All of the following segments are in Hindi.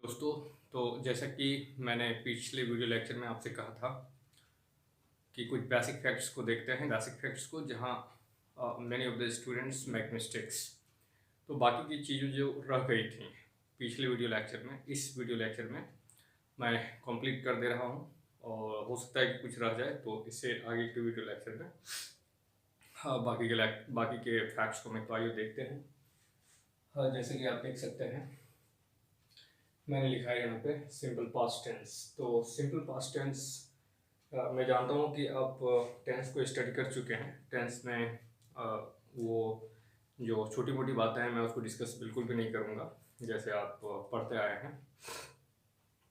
दोस्तों, तो जैसा कि मैंने पिछले वीडियो लेक्चर में आपसे कहा था कि कुछ बेसिक फैक्ट्स को देखते हैं, बेसिक फैक्ट्स को जहां many of the students make mistakes. तो बाकी की चीज़ें जो रह गई थी पिछले वीडियो लेक्चर में, इस वीडियो लेक्चर में मैं कंप्लीट कर दे रहा हूं और हो सकता है कि कुछ रह जाए, तो इससे आगे के वीडियो लेक्चर में बाकी के फैक्ट्स को मैं तो आइए देखते हैं। जैसे कि आप देख सकते हैं, मैंने लिखा है यहाँ पे सिंपल पास्ट टेंस। तो सिंपल पास्ट टेंस, मैं जानता हूँ कि आप टेंस को स्टडी कर चुके हैं। टेंस में वो जो छोटी मोटी बातें हैं मैं उसको डिस्कस बिल्कुल भी नहीं करूँगा। जैसे आप पढ़ते आए हैं,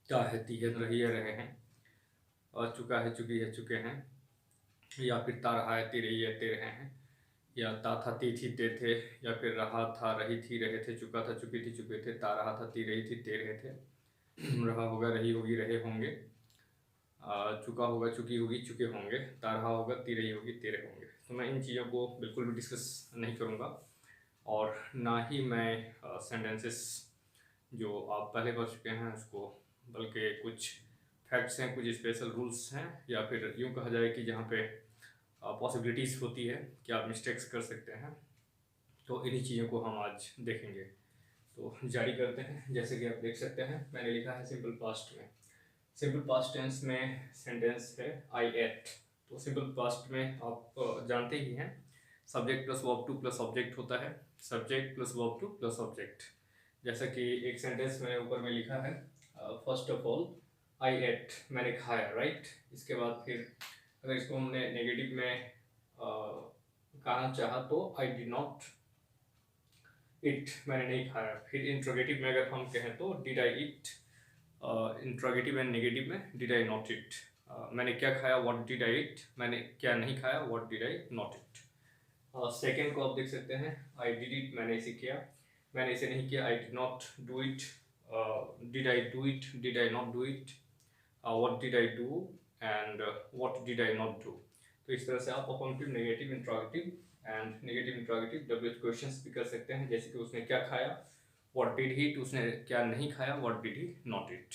क्या है ती है रही है रहे हैं, और चुका है चुकी है चुके हैं, या फिर ता रहा है ती रही है ते रहे हैं, या ता था ती थी ते थे, या फिर रहा था रही थी रहे थे, चुका था चुकी थी चुके थे, ता रहा था ती रही थी ते रहे थे, रहा होगा रही होगी रहे होंगे, चुका होगा चुकी होगी चुके होंगे, ता रहा होगा ती रही होगी ते रहे होंगे। तो मैं इन चीज़ों को बिल्कुल भी डिस्कस नहीं करूँगा, और ना ही मैं सेंटेंसेस जो आप पहले पढ़ चुके हैं उसको, बल्कि कुछ फैक्ट्स हैं, कुछ स्पेशल रूल्स हैं, या फिर यूँ कहा जाए कि जहाँ पे पॉसिबिलिटीज़ होती है कि आप मिस्टेक्स कर सकते हैं, तो इन्हीं चीज़ों को हम आज देखेंगे। तो जारी करते हैं। जैसे कि आप देख सकते हैं, मैंने लिखा है सिंपल पास्ट में। सिंपल पास्ट टेंस में सेंटेंस है आई एट। तो सिंपल पास्ट में आप जानते ही हैं, subject plus verb two plus object होता है, subject plus verb two plus object. जैसा कि एक सेंटेंस मैंने ऊपर में लिखा है, first of all I ate, मैंने खाया, राइट। इसके बाद फिर अगर इसको हमने नेगेटिव में कहना चाहा तो आई डिड नॉट इट, मैंने नहीं खाया। फिर इंट्रोगेटिव में अगर हम कहें तो did I it, interrogative and negative में डिड आई नॉट इट, मैंने क्या खाया व्हाट डिड आई इट, मैंने क्या नहीं खाया what did I not it. Second को आप देख सकते हैं, आई डिड इट, मैंने इसे किया, मैंने इसे नहीं किया, आई did not do it, did I do it, did I not do it, what did I do and what did I not do. तो इस तरह से आप affirmative, negative, interrogative and negative interrogative WH questions भी कर सकते हैं। जैसे कि उसने क्या खाया व्हाट डिड ही ईट, उसने क्या नहीं खाया what did he not eat.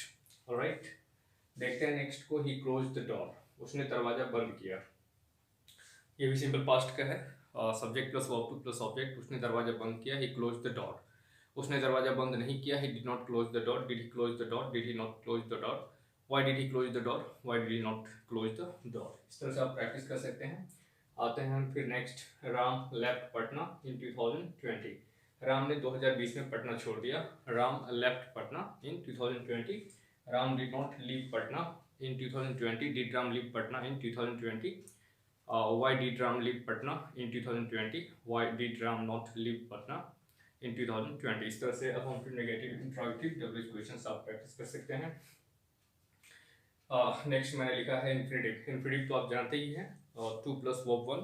Alright, देखते हैं नेक्स्ट को, ही क्लोज द डोर, उसने दरवाजा बंद किया। ये भी सिंपल पास्ट का है, subject plus verb two plus object, उसने दरवाजा बंद किया, ही क्लोज द डोर। उसने दरवाजा बंद नहीं किया, he did not close the door, did he close the door, did he not close the door, why did he close the door, why did he not close the door. इस तरह से आप प्रैक्टिस कर सकते हैं। आते हैं हम फिर नेक्स्ट, राम लेफ्ट पटना इन 2020। राम ने 2020 में पटना छोड़ दिया। Ram left Patna in 2020। Ram did not leave Patna in 2020, did Ram leave Patna in 2020, why did Ram leave Patna in 2020, why did Ram not leave Patna in 2020। इस तरह से अब हम फिर नेगेटिव, इंट्रोगेटिव, डब्ल्यूएच क्वेश्चंस आप प्रैक्टिस कर सकते हैं। नेक्स्ट मैंने लिखा है इन्फिनिटिव। इन्फिनिटिव तो आप जानते ही हैं, टू प्लस वर्ब वन,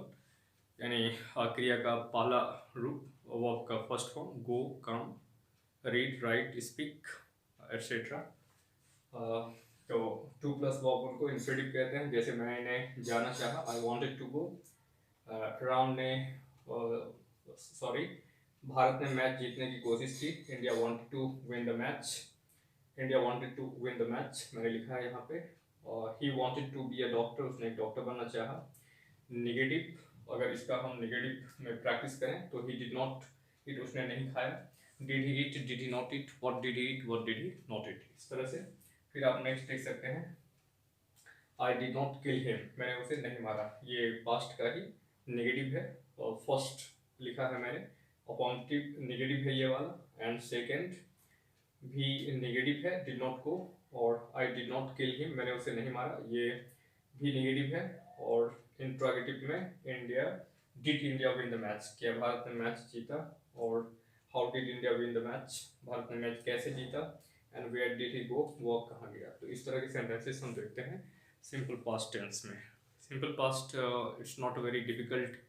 यानी क्रिया का पहला रूप, वर्ब का first form, go, come, read, write, speak etcetera. तो टू प्लस वर्ब वन को इन्फिनिटिव कहते हैं। जैसे मैंने जाना चाहा, I wanted to go. Ram ने सॉरी भारत ने मैच जीतने की कोशिश की, India wanted to win the match, India wanted to win the match, मैंने लिखा है यहाँ पे। और he wanted to be a doctor, उसने एक डॉक्टर बनना चाहा। नेगेटिव, अगर इसका हम नेगेटिव में प्रैक्टिस करें तो ही डिड नॉट इट, उसने नहीं खाया। Did he eat, did he not eat, what did he eat, what did he not eat. इस तरह से फिर आप नेक्स्ट देख सकते हैं, I did not kill him, मैंने उसे नहीं मारा। ये पास्ट का ही नेगेटिव है, और फर्स्ट लिखा है मैंने, अपॉजिटिव नेगेटिव है ये वाला, एंड सेकेंड भी नेगेटिव है, डिड नॉट को, और आई डिड नॉट किल हिम, मैंने उसे नहीं मारा, ये भी नेगेटिव है। और इंट्रोगेटिव में India did India win the match, क्या भारत ने मैच जीता, और how did India win the match, Bharat ने मैच कैसे जीता, एंड वेयर डिड ही गो, वो कहाँ गया। तो इस तरह के सेंटेंसेस हम देखते हैं सिंपल पास्ट टेंस में। Simple past, it's not a very difficult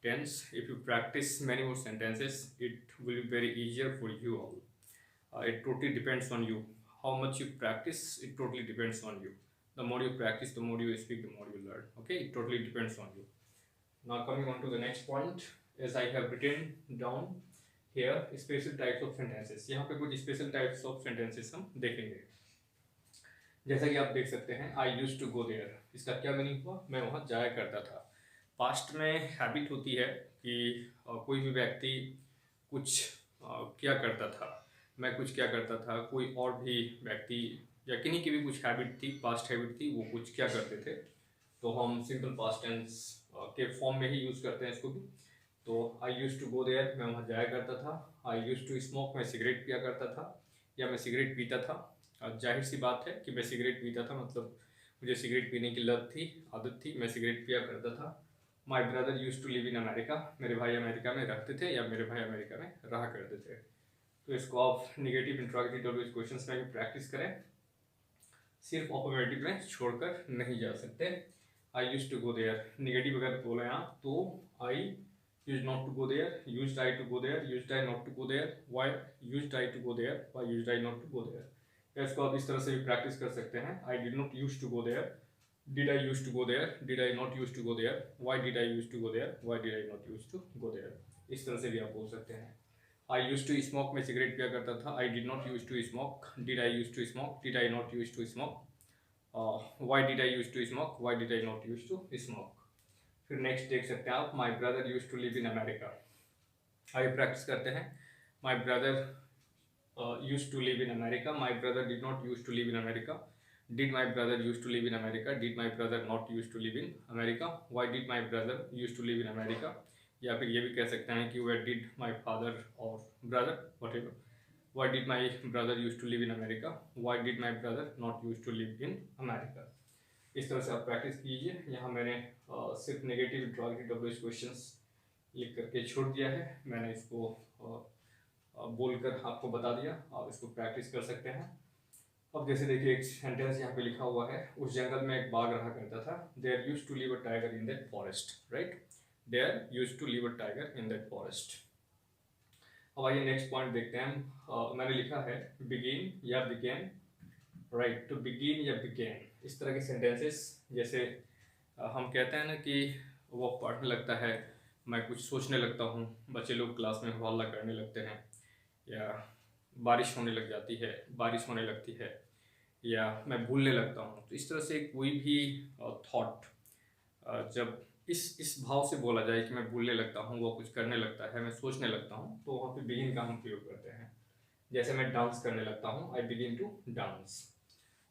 tense. If you practice many more sentences, it will be very easier for you all. It totally depends on you. How much you practice, it totally depends on you. The more you practice, the more you speak, the more you learn. Okay, it totally depends on you. Now coming on to the next point, as I have written down, here special types of sentences. यहाँ पे कुछ स्पेशल टाइप्स ऑफ सेंटेंसेस हम देखेंगे। जैसा कि आप देख सकते हैं, I use to go there, इसका क्या मीनिंग हुआ? मैं वहाँ जाया करता था। पास्ट में हैबिट होती है कि कोई भी व्यक्ति कुछ क्या करता था, मैं कुछ क्या करता था, कोई और भी व्यक्ति या किन्हीं की भी कुछ हैबिट थी, पास्ट हैबिट थी, वो कुछ क्या करते थे, तो हम सिंपल पास्ट टेंस के फॉर्म में ही यूज़ करते हैं इसको भी। तो I use to go there, मैं वहाँ जाया करता था। आई यूज टू स्मोक, मैं सिगरेट पिया करता था या मैं सिगरेट पीता था। जाहिर सी बात है कि मैं सिगरेट पीता था, मतलब मुझे सिगरेट पीने की लत थी, आदत थी, मैं सिगरेट पिया करता था। My brother use to live in America, मेरे भाई अमेरिका में रहते थे या मेरे भाई अमेरिका में रहा करते थे। तो इसको आप निगेटिव इंट्रोगेटिव क्वेश्चन में भी प्रैक्टिस करें, सिर्फ ऑफर्मेटिव में छोड़कर नहीं जा सकते। I use to go there, negative अगर बोले आप तो I use not to go there, use I to go there, use I not to go there, why use I to go there, why use I not to go there. इसको आप इस तरह से भी प्रैक्टिस कर सकते हैं। I did not use to go there, did I use to go there, did I not use to go there, why did I use to go there, why did I not use to go there. इस तरह से भी आप बोल सकते हैं। आई यूज टू स्मोक, मैं सिगरेट पिया करता था। I did not use to smoke, did I use to smoke, did I not use to smoke, why did I use to smoke, why did I not use to smoke. फिर नेक्स्ट देख सकते हैं आप, my brother use to live in America. आइए प्रैक्टिस करते हैं। My brother use to live in America, my brother did not use to live in America, did my brother use to live in America, did my brother not use to live in America, why did my brother use to live in America. या फिर ये भी कह सकते हैं कि वेयर डिड माई फादर और brother whatever, why did my brother use to live in America, why did my brother not use to live in America. इस तरह से आप प्रैक्टिस कीजिए। यहाँ मैंने सिर्फ नेगेटिव इंट्रोगेटिव क्वेश्चंस लिख करके छोड़ दिया है, मैंने इसको बोलकर आपको बता दिया, आप इसको प्रैक्टिस कर सकते हैं। अब जैसे देखिए एक सेंटेंस यहाँ पे लिखा हुआ है, उस जंगल में एक बाघ रहा करता था। There use to live a tiger in that forest, right, there use to live a tiger in that forest. अब आइए नेक्स्ट पॉइंट देखते हैं। मैंने लिखा है बिगिन या बिगेन, राइट, तो बिगिन या बिगेन इस तरह के सेंटेंसेस, जैसे हम कहते हैं ना कि वो पढ़ने लगता है, मैं कुछ सोचने लगता हूँ, बच्चे लोग क्लास में हल्ला करने लगते हैं, या बारिश होने लग जाती है, बारिश होने लगती है, या मैं भूलने लगता हूँ। तो इस तरह से कोई भी थॉट जब इस भाव से बोला जाए कि मैं भूलने लगता हूँ, वो कुछ करने लगता है, मैं सोचने लगता हूँ, तो वहाँ पे बिगिन का हम प्रयोग करते हैं। जैसे मैं डांस करने लगता हूँ, आई बिगिन टू डांस।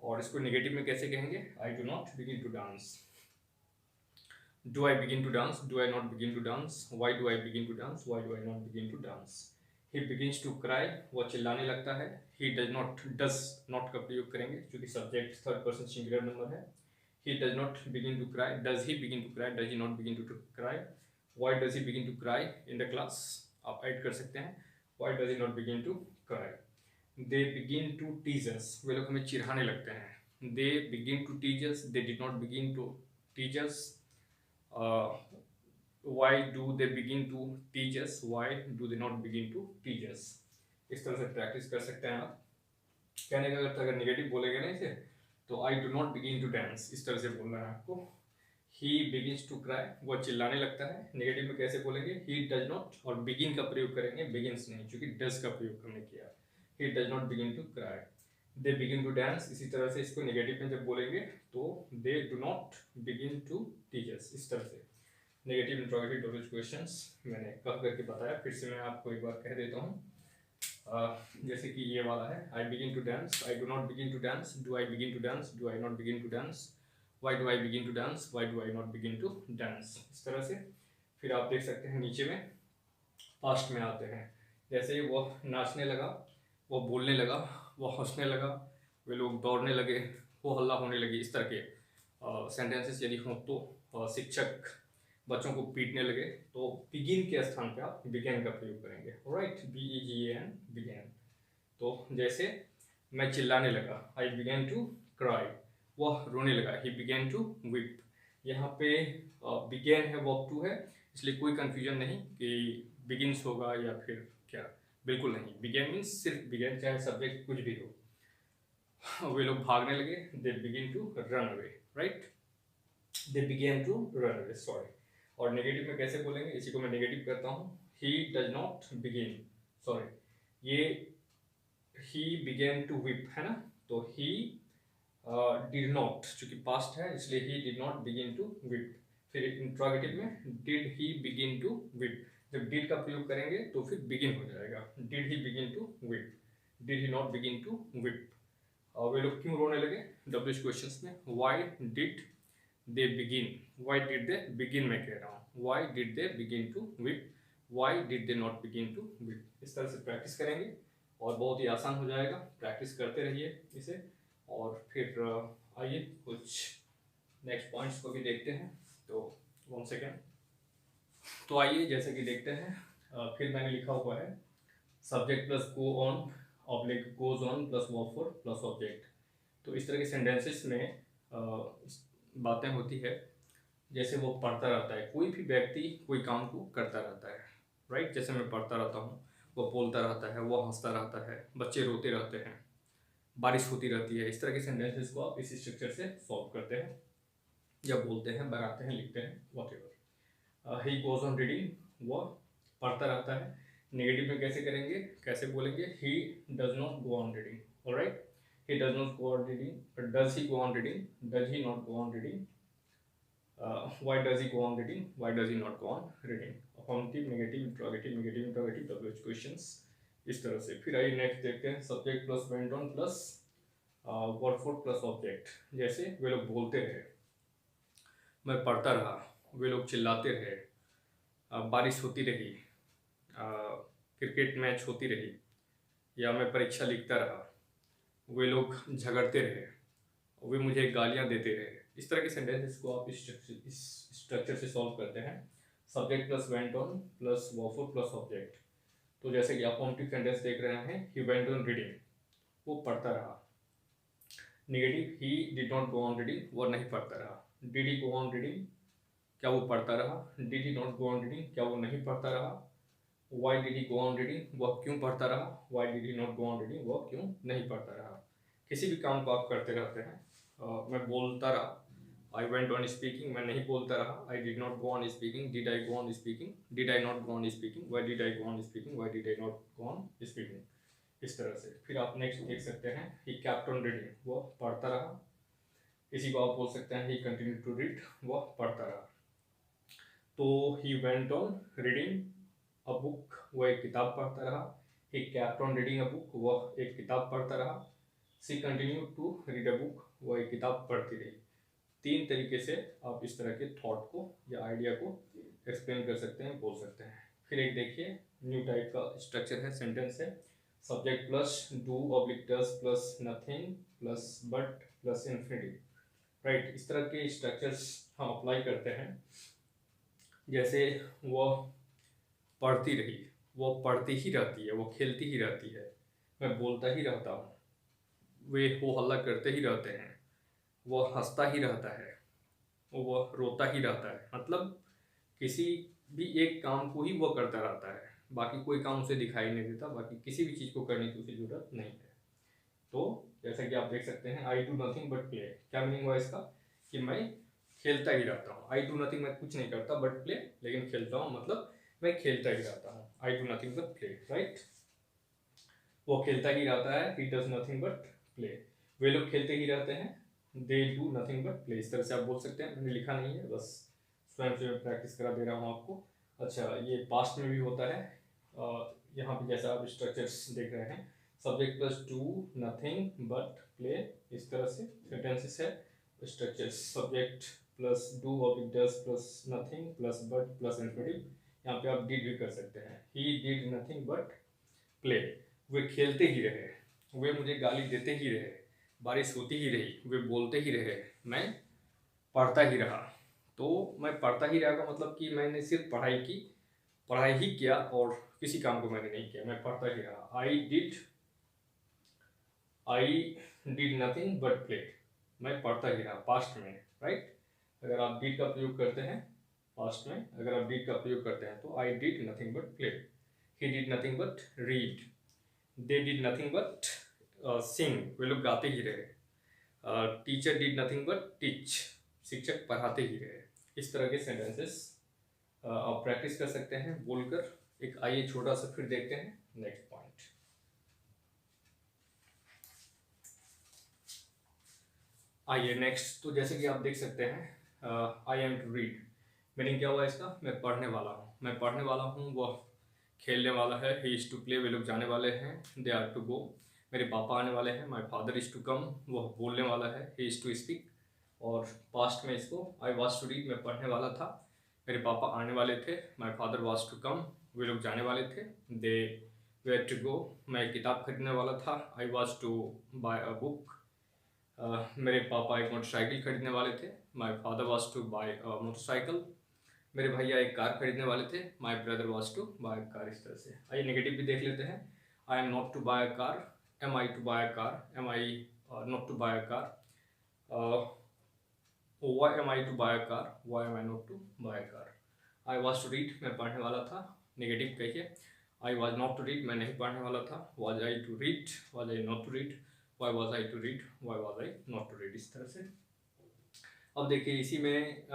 और इसको नेगेटिव में कैसे कहेंगे? I do not begin to dance. Do I begin to dance, do I not begin to dance, why do I begin to dance, why do I not begin to dance. He begins to cry, वो चिल्लाने लगता है। ही डज नॉट का प्रयोग करेंगे क्योंकि subject third person singular number है। He does not begin to cry, does he begin to cry, does he not begin to cry. Why does he begin to cry in the class, आप ऐड कर सकते हैं, why does he not begin to cry. They begin to tease us, वे लोग हमें चिढ़ाने लगते हैं। They begin to teach us, they did not begin to teach us. why do they begin to teach us, why do they not begin to teach us। इस तरह से प्रैक्टिस कर सकते हैं आप। कहने का अगर नेगेटिव बोलेंगे ना इसे, तो I do not begin to dance, इस तरह से बोलना है आपको। ही बिगिन्स टू क्राई, वो चिल्लाने लगता है। नेगेटिव में कैसे बोलेंगे? ही डज नॉट, और बिगिन का प्रयोग करेंगे, बिगिन्स नहीं, क्योंकि डज का प्रयोग हमने किया। He does not begin to cry. They begin to dance, इसी तरह से इसको नेगेटिव में जब बोलेंगे तो they do not begin to teach us. इस तरह से नेगेटिव इंट्रोगेटिव क्वेश्चंस मैंने कह करके बताया, फिर से मैं आपको एक बार कह देता हूँ। जैसे कि ये वाला है, I begin to dance, I do not begin to dance, do I begin to dance, do I not begin to dance, why do I begin to dance, why do I not begin to dance. इस तरह से फिर आप देख सकते हैं नीचे में पास्ट में आते हैं। जैसे वो नाचने लगा, वो बोलने लगा, वो हंसने लगा, वे लोग दौड़ने लगे, वो हल्ला होने लगी। इस तरह के सेंटेंसेस यदि हों तो शिक्षक बच्चों को पीटने लगे, तो बिगिन के स्थान पे आप बिगेन का प्रयोग करेंगे, राइट, BEGAN, बिगेन। तो जैसे मैं चिल्लाने लगा, आई बिगेन टू क्राई, वह रोने लगा, ही बिगेन टू वीप। यहाँ पे बिगेन है, वर्ब टू है, इसलिए कोई कंफ्यूजन नहीं कि बिगिन्स होगा या फिर क्या, बिल्कुल नहीं। बिगेन मीन्स सिर्फ बिगेन, चाहे सब्जेक्ट कुछ भी हो। वे लोग भागने लगे, they begin to run away, right, they began to run away, sorry. और नेगेटिव में कैसे बोलेंगे, इसी को मैं नेगेटिव करता हूँ, he does not begin, sorry, ये he began to whip है ना, तो he did not, चूंकि past है इसलिए he did not begin to whip। फिर इंट्रोगेटिव में did he begin to whip, जब did का प्रयोग करेंगे तो फिर begin हो जाएगा। did he begin to whip, did he not begin to whip। वे लोग क्यों रोने लगे, WH क्वेश्चंस में why did they begin, why did they begin मैं कह रहा हूँ, why did they begin to whip, why did they not begin to whip। इस तरह से प्रैक्टिस करेंगे और बहुत ही आसान हो जाएगा। प्रैक्टिस करते रहिए इसे। और फिर आइए कुछ नेक्स्ट पॉइंट्स को भी देखते हैं। तो 1 सेकेंड। तो आइए जैसे कि देखते हैं, फिर मैंने लिखा हुआ है subject plus go on oblique goes on plus verb for plus object. तो इस तरह के सेंटेंसेस में बातें होती है जैसे वो पढ़ता रहता है, कोई भी व्यक्ति कोई काम को करता रहता है, राइट। जैसे मैं पढ़ता रहता हूँ, वो बोलता रहता है, वो हंसता रहता है, बच्चे रोते रहते हैं, बारिश होती रहती है। इस तरह के सेंटेंसेस को आप इस स्ट्रक्चर से सॉल्व करते हैं या बोलते हैं, बनाते हैं, लिखते हैं, whatever. He goes on reading, वो पढ़ता रहता है। नेगेटिव में कैसे करेंगे, कैसे बोलेंगे, ही does not go on reading, alright. He does not go on reading, does he go on reading, does he not go on reading, why does he go on reading, why does he not go on reading। Affirmative, negative, interrogative, WH questions इस तरह से। फिर आइए नेक्स्ट देखते हैं subject plus went on plus verb for plus object. जैसे वे लोग बोलते रहे, मैं पढ़ता रहा, वे लोग चिल्लाते रहे, बारिश होती रही, क्रिकेट मैच होती रही, या मैं परीक्षा लिखता रहा, वे लोग झगड़ते रहे, वे मुझे गालियाँ देते रहे। इस तरह के सेंटेंसेस को आप इस स्ट्रक्चर से सॉल्व करते हैं, subject plus went on plus verb for plus object. तो जैसे कि आप अफर्मेटिव सेंटेंस देख रहे हैं, ही वेंट ऑन रीडिंग, वो पढ़ता रहा। Negative, he did not go on reading, वो नहीं पढ़ता रहा। Did he go on reading, क्या वो पढ़ता रहा। Did he not go on reading, क्या वो नहीं पढ़ता रहा। Why did he go on reading, वह क्यों पढ़ता रहा। Why did he not go on reading, वह क्यों नहीं पढ़ता रहा। किसी भी काम को आप करते रहते हैं। मैं बोलता रहा, आई वेंट ऑन स्पीकिंग, मैं नहीं बोलता रहा। आई did not go on speaking, did I go on speaking, did I not go on speaking, Y did I go on speaking, Y did I not go on speaking. इस तरह से। फिर आप नेक्स्ट देख सकते हैं, ही केप्ट ऑन रीडिंग, वो पढ़ता रहा। इसी को आप बोल सकते हैं, ही कंटिन्यू टू रीड, वो पढ़ता रहा। तो he went on reading a book, वो एक किताब पढ़ता रहा। He kept on reading a book, वह एक किताब पढ़ता रहा। She continue to read a book, वो एक किताब पढ़ती रही। 3 तरीके से आप इस तरह के थॉट को या आइडिया को एक्सप्लेन कर सकते हैं, बोल सकते हैं। फिर एक देखिए न्यू टाइप का स्ट्रक्चर है, सेंटेंस है, subject plus do oblique does plus nothing plus but plus infinitive, right. इस तरह के स्ट्रक्चर्स हम अप्लाई करते हैं। जैसे वो पढ़ती रही, वो पढ़ती ही रहती है, वो खेलती ही रहती है, मैं बोलता ही रहता हूँ, वे हो हल्ला करते ही रहते हैं, वो हंसता ही रहता है, वो रोता ही रहता है। मतलब किसी भी एक काम को ही वो करता रहता है, बाकी कोई काम उसे दिखाई नहीं देता, बाकी किसी भी चीज़ को करने की उसे जरूरत नहीं है। तो जैसा कि आप देख सकते हैं, आई डू नथिंग बट प्ले, क्या मीनिंग हुआ इसका, कि मैं खेलता ही रहता हूँ। आई डू नथिंग, मैं कुछ नहीं करता, बट प्ले, लेकिन खेलता हूँ, मतलब मैं खेलता ही रहता हूँ। I do nothing but play, right. वो खेलता ही रहता है, he does nothing but play, वे लोग खेलते ही रहते हैं, they do nothing but play. इस तरह से आप बोल सकते हैं। मैंने लिखा नहीं है, बस स्वयं से प्रैक्टिस करा दे रहा हूँ आपको। अच्छा, ये पास्ट में भी होता है। यहाँ पे जैसा आप स्ट्रक्चर्स देख रहे हैं, subject plus do nothing but play, इस तरह से सेंटेंसेस है। Structures subject plus do oblique does plus nothing plus but plus infinitive. यहाँ पे आप डिड भी कर सकते हैं, he did nothing but play, वे खेलते ही रहे, वे मुझे गाली देते ही रहे, बारिश होती ही रही, वे बोलते ही रहे, मैं पढ़ता ही रहा। तो मैं पढ़ता ही रहा का मतलब कि मैंने सिर्फ पढ़ाई ही किया और किसी काम को मैंने नहीं किया, मैं पढ़ता ही रहा। आई डिड नथिंग बट प्ले, मैं पढ़ता ही रहा, पास्ट में, राइट। अगर आप डिड का प्रयोग करते हैं पास्ट में, अगर आप डिड का प्रयोग करते हैं तो I did nothing but play, he did nothing but read, they did nothing but sing, वे लोग गाते ही रहे। Teacher did nothing but teach, शिक्षक पढ़ाते ही रहे। इस तरह के सेंटेंसेस आप प्रैक्टिस कर सकते हैं बोलकर। एक आइए छोटा सा फिर देखते हैं नेक्स्ट पॉइंट। आइए नेक्स्ट, तो जैसे कि आप देख सकते हैं I am to read, meaning क्या हुआ इसका, मैं पढ़ने वाला हूँ। मैं पढ़ने वाला हूँ, वह खेलने वाला है। ही इज़ टू प्ले, वे लोग जाने वाले हैं। दे आर टू गो, मेरे पापा आने वाले हैं। My father is to come, वह बोलने वाला है। ही इज़ टू स्पीक, और पास्ट में इसको आई वॉज टू रीड, मैं पढ़ने वाला था, मेरे पापा आने वाले थे। My father was to come, वे लोग जाने वाले थे। दे वेयर टू गो, मैं किताब खरीदने वाला था। I was to buy a book, मेरे पापा एक मोटरसाइकिल खरीदने वाले थे। My father was to buy a motorcycle, मेरे भैया एक कार खरीदने वाले थे। My brother was to buy a car. इस तरह से आइए नेगेटिव भी देख लेते हैं। I am not to buy a car, am I to buy a car, am I not to buy a car, why am I to buy a car, why am I not to buy a car. I was to read, मैं पढ़ने वाला था। नेगेटिव कहिए, I was not to read, मैं नहीं पढ़ने वाला था। Was I to read, was I not to read, why was I to read, why was I not to read. इस तरह से अब देखिए इसी में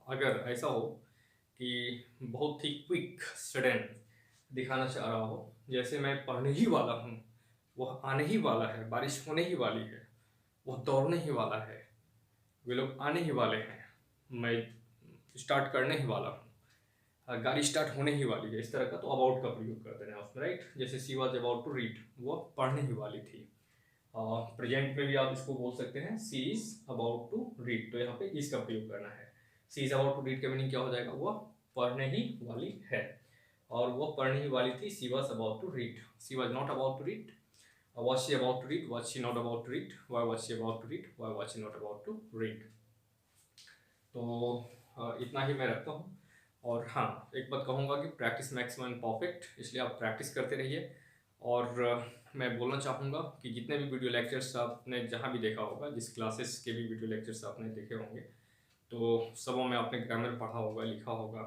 अगर ऐसा हो कि बहुत ही क्विक सडन दिखाना चाह रहा हो, जैसे मैं पढ़ने ही वाला हूँ, वह आने ही वाला है, बारिश होने ही वाली है, वह दौड़ने ही वाला है, वे लोग आने ही वाले हैं, मैं स्टार्ट करने ही वाला हूँ, गाड़ी स्टार्ट होने ही वाली है। इस तरह का तो अबाउट का प्रयोग कर देना उसमें, राइट। जैसे सी वॉज अबाउट टू रीड, वह पढ़ने ही वाली थी। प्रेजेंट में भी आप इसको बोल सकते हैं, सी इज अबाउट टू रीड, तो यहाँ पे इसका प्रयोग करना है। सी इज अबाउट टू रीड का मीनिंग क्या हो जाएगा, वह पढ़ने ही वाली है, और वह पढ़ने ही वाली थी। She was about to read, she was not about to read, was she about to read, was she not about to read, why was she about to read, why was she not about to read. तो इतना ही मैं रखता हूँ। और हाँ, एक बात कहूँगा कि प्रैक्टिस मैक्स मैन परफेक्ट, इसलिए आप प्रैक्टिस करते रहिए। और मैं बोलना चाहूँगा कि जितने भी वीडियो लेक्चर्स आपने जहाँ भी देखा होगा, जिस क्लासेस के भी वीडियो लेक्चर्स आपने देखे होंगे, तो सबों में आपने ग्रामर पढ़ा होगा, लिखा होगा,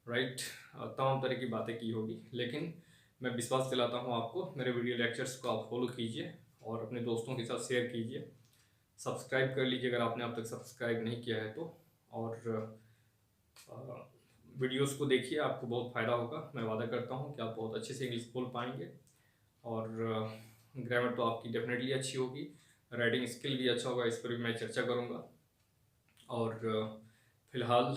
राइट, तमाम तरह की बातें की होगी। लेकिन मैं विश्वास दिलाता हूँ आपको, मेरे वीडियो लेक्चर्स को आप फॉलो कीजिए और अपने दोस्तों के साथ शेयर कीजिए। सब्सक्राइब कर लीजिए अगर आपने अब तक सब्सक्राइब नहीं किया है तो, और वीडियोस को देखिए, आपको बहुत फ़ायदा होगा। मैं वादा करता हूँ कि आप बहुत अच्छे से इंग्लिश बोल पाएंगे, और ग्रामर तो आपकी डेफिनेटली अच्छी होगी, राइटिंग स्किल भी अच्छा होगा, इस पर भी मैं चर्चा करूँगा। और फ़िलहाल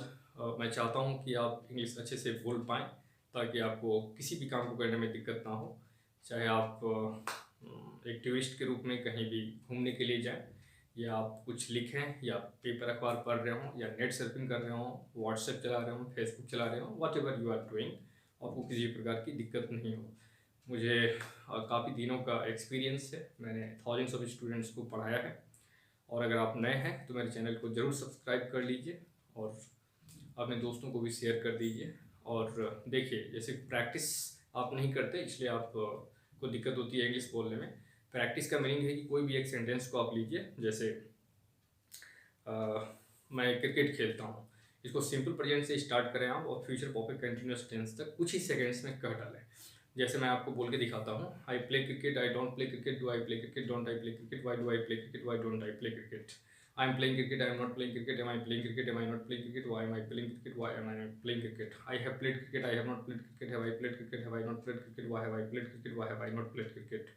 मैं चाहता हूँ कि आप इंग्लिश अच्छे से बोल पाएँ, ताकि आपको किसी भी काम को करने में दिक्कत ना हो। चाहे आप एक टूरिस्ट के रूप में कहीं भी घूमने के लिए जाएं, या आप कुछ लिखें, या पेपर अखबार पढ़ रहे हों, या नेट सर्फिंग कर रहे हों, व्हाट्सएप चला रहे हों, फेसबुक चला रहे हों, whatever you are doing, आपको किसी प्रकार की दिक्कत नहीं हो। मुझे काफ़ी दिनों का एक्सपीरियंस है, मैंने थाउजेंड्स ऑफ स्टूडेंट्स को पढ़ाया है। और अगर आप नए हैं तो मेरे चैनल को ज़रूर सब्सक्राइब कर लीजिए, और अपने दोस्तों को भी शेयर कर दीजिए। और देखिए, जैसे प्रैक्टिस आप नहीं करते, इसलिए आप को दिक्कत होती है इंग्लिश बोलने में। प्रैक्टिस का मीनिंग है कि कोई भी एक सेंटेंस को आप लीजिए, जैसे मैं क्रिकेट खेलता हूँ, इसको सिंपल प्रेजेंट से स्टार्ट करें आप, और फ्यूचर परफेक्ट कंटिन्यूअस टेंस तक कुछ ही सेकेंड्स में कह डालें। जैसे मैं आपको बोल के दिखाता हूँ, I play cricket, I don't play cricket, do I play cricket, don't I play cricket, why do I play cricket, why don't I play cricket, I am playing cricket, I am not playing cricket, am I playing cricket, am I not playing cricket, why am I playing cricket, why am I not playing cricket, I have played cricket, I have not played cricket, have I played cricket, have I not played cricket, why have I played cricket, why have I not played cricket,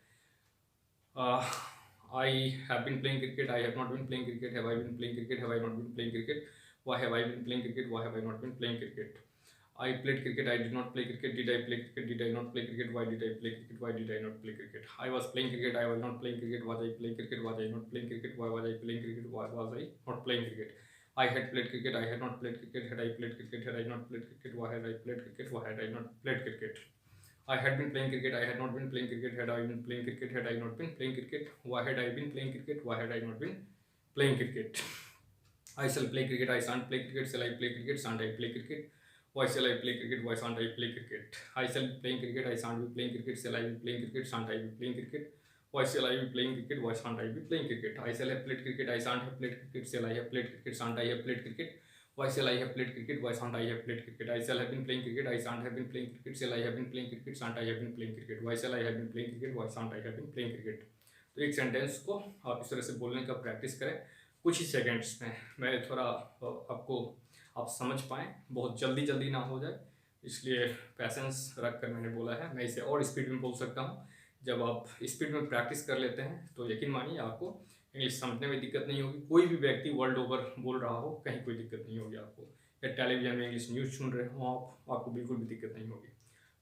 I have been playing cricket, I have not been playing cricket, have I been playing cricket, have I not been playing cricket, why have I been playing cricket, why have I not been playing cricket, I played cricket, I did not play cricket, did I play cricket, did I not play cricket, why did I play cricket, why did I not play cricket, I was playing cricket, I was not playing cricket, was I playing cricket, was I not playing cricket, why was I playing cricket, why was I not playing cricket, I had played cricket, I had not played cricket, had I played cricket, had I not played cricket, why had I played cricket, why had I not played cricket, I had been playing cricket, I had not been playing cricket, had I been playing cricket, had I not been playing cricket, why had I been playing cricket, why had I not been playing cricket, I shall play cricket, I shan't play cricket, shall I play cricket, shan't I play cricket, why shall I play cricket, why shan't I play cricket, I shall be playing cricket, I shan't be playing cricket, shall I be playing cricket, shan't I be playing cricket, why shall I be playing cricket, why shan't I be playing cricket, I shall have played cricket, I shan't have played cricket, shall I have played cricket, shan't I have played cricket, why shall I have played cricket, why shan't I have played cricket, I shall have been playing cricket, I shan't have been playing cricket, shall I have been playing cricket, shan't I have been playing cricket, why shall I have been playing cricket, why shan't I have been playing cricket। तो एक सेंटेंस को आप इस तरह से बोलने का प्रैक्टिस करें कुछ ही सेकंड्स में। मैं थोड़ा आपको आप समझ पाएँ, बहुत जल्दी ना हो जाए, इसलिए पैसेंस रख कर मैंने बोला है। मैं इसे और स्पीड में बोल सकता हूँ। जब आप स्पीड में प्रैक्टिस कर लेते हैं तो यकीन मानिए आपको इंग्लिश समझने में दिक्कत नहीं होगी। कोई भी व्यक्ति वर्ल्ड ओवर बोल रहा हो, कहीं कोई दिक्कत नहीं होगी आपको। या टेलीविजन में इंग्लिश न्यूज़ सुन रहे हो आप, आपको बिल्कुल भी दिक्कत नहीं होगी।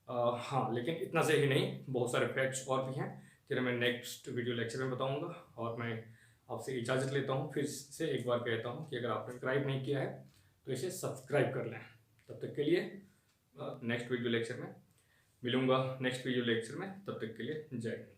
हाँ, लेकिन इतना से ही नहीं, बहुत सारे फैक्ट्स और भी हैं जिन्हें मैं नेक्स्ट वीडियो लेक्चर में बताऊँगा। और मैं आपसे इजाज़त लेता हूँ। फिर से एक बार कहता हूँ कि अगर आपने सब्सक्राइब नहीं किया है तो इसे सब्सक्राइब कर लें। तब तक के लिए नेक्स्ट वीडियो लेक्चर में मिलूँगा, नेक्स्ट वीडियो लेक्चर में। तब तक के लिए जय हिंद।